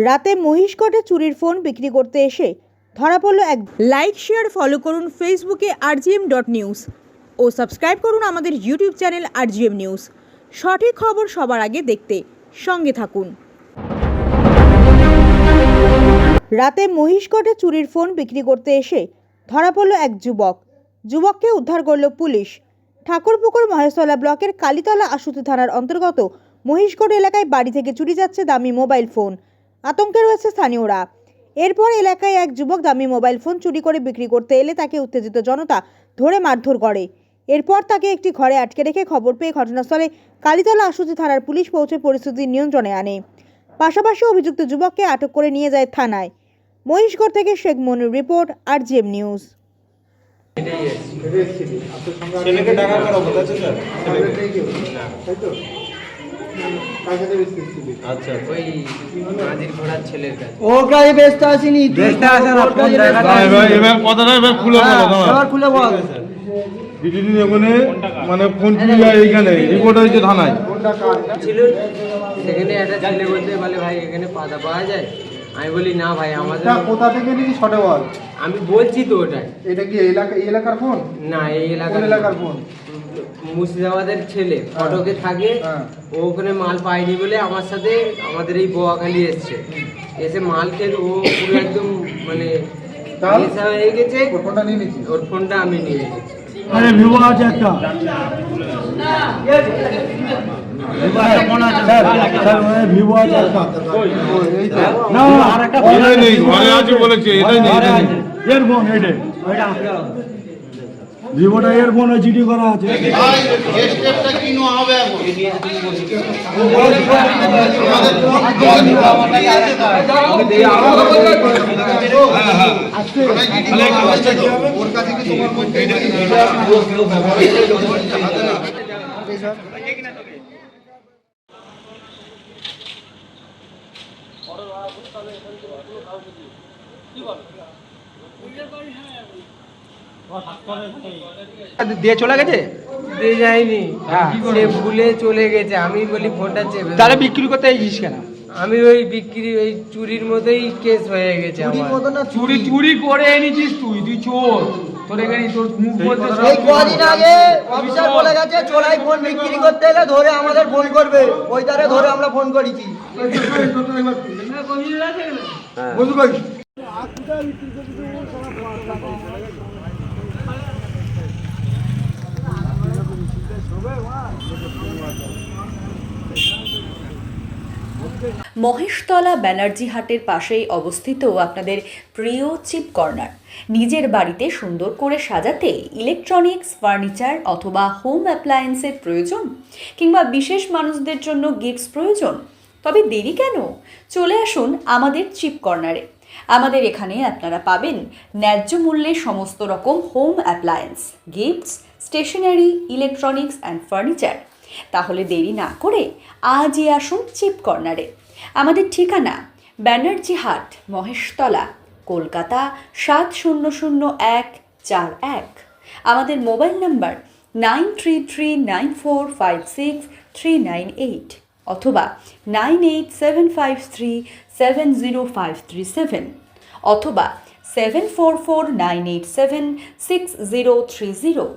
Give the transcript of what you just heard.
রাতে মহিষকটে চুরির ফোন বিক্রি করতে এসে ধরা পড়ল এক। লাইক শেয়ার ফলো করুন ফেসবুকে rgm.news ও সাবস্ক্রাইব করুন আমাদের ইউটিউব চ্যানেল rgm নিউজ। সঠিক খবর সবার আগে দেখতে সঙ্গে থাকুন। রাতে মহিষকটে চুরির ফোন বিক্রি করতে এসে ধরা পড়ল এক যুবককে উদ্ধার করল পুলিশ। ঠাকুরপুকুর মহেশতলা ব্লকের কালীতলা আশুতি থানার অন্তর্গত মহিষকট এলাকায় বাড়ি থেকে চুরি যাচ্ছে দামি মোবাইল ফোন। আতঙ্কে রয়েছে স্থানীয়রা। এরপর এলাকায় এক যুবক দামি মোবাইল ফোন চুরি করে বিক্রি করতে এলে তাকে উত্তেজিত জনতা ধরে মারধর করে। এরপর তাকে একটি ঘরে আটকে রেখে খবর পেয়ে ঘটনাস্থলে কালীতলা আশুতি থানার পুলিশ পৌঁছে পরিস্থিতি নিয়ন্ত্রণে আনে। পাশাপাশি অভিযুক্ত যুবককে আটক করে নিয়ে যায় থানায়। মহিষগড় থেকে শেখ মনির রিপোর্ট, rgm নিউজ। ছেলেকে টাকা করা বলেছে স্যার। আচ্ছা ওই মাঝির ঘোড়ার ছেলের কাছে ও কাজে ব্যস্ত আসেনি, ব্যস্ত আছে না, ফোন দেখা ভাই ভাই এবার কথাটা এবার খুলে বলো দাও। এবার খুলে বল। দিদি ওখানে মানে ফোন চুরি যায় এইখানে রিপোর্ট হয়েছে থানায়। ছিল সেখানে একটা ছেলে বলতে বলে ভাই এখানে পাতা পাওয়া যায়। আমি বলি না ভাই আমাদের কোথা থেকে নিয়েছি শর্টে বল। আমি বলছি তো ওটাই। এটা কি এলাকার ফোন? না এই কোন এলাকার ফোন? মুর্শিদাবাদের ছেলে ফটকে থাকে। ও ওখানে মাল পায়নি বলে আমার সাথে আমাদের এই বোয়াখালী এসছে, এসে মাল খেয়ে ও পুরো একদম মানে নেশা হয়ে গেছে। ওর ফোনটা নিয়ে নিয়েছি। ওর ফোনটা আমি নিয়ে গেছি। আরে ভিভো আছে একটা, ভিভো আছে একটা। না আর একটা এটাই নেই, ঘরে আছে বলেছে, এটাই নেই, এটাই নেই। এর ফোন এটা, ভিভোটা এর ফোন জিডি করা আছে। দিয়ে চলে গেছে, দিয়ে যায়নি, হ্যাঁ। সে ভুলে চলে গেছে। আমি বলি ফোনটা চেপে দাও। তাহলে বিক্রি করতে এসেছিস কেন? আমি ওই বিক্রি ওই চুরির মতোই কেস হয়ে গেছে আমার। চুরি করে এনেছিস তুই চোর। তোর এখানে তোর মুখ বলতে এই কদিন আগে অফিসার বলে গেছে চোরাই ফোন বিক্রি করতে এলে ধরে আমাদের ফোন করবে, ওই তারে ধরে আমরা ফোন করেছি। মহেশতলা ব্যানার্জি হাটের পাশেই অবস্থিত আপনাদের প্রিয় চিপ কর্নার। নিজের বাড়িতে সুন্দর করে সাজাতে ইলেকট্রনিক্স, ফার্নিচার অথবা হোম অ্যাপ্লায়েন্সের প্রয়োজন, কিংবা বিশেষ মানুষদের জন্য গিফটস প্রয়োজন, তবে দেরি কেন? চলে আসুন আমাদের চিপ কর্নারে। আমাদের এখানে আপনারা পাবেন ন্যায্য মূল্যে সমস্ত রকম home appliance, gifts, stationery, electronics and furniture. তাহলে দেরি না করে আজই আসুন চিপ কর্নারে। আমাদের ঠিকানা ব্যানার্জি হাট, মহেশতলা, কলকাতা 700141। আমাদের মোবাইল নাম্বার 9339456398 অথবা 9875370537 অথবা 7449876030।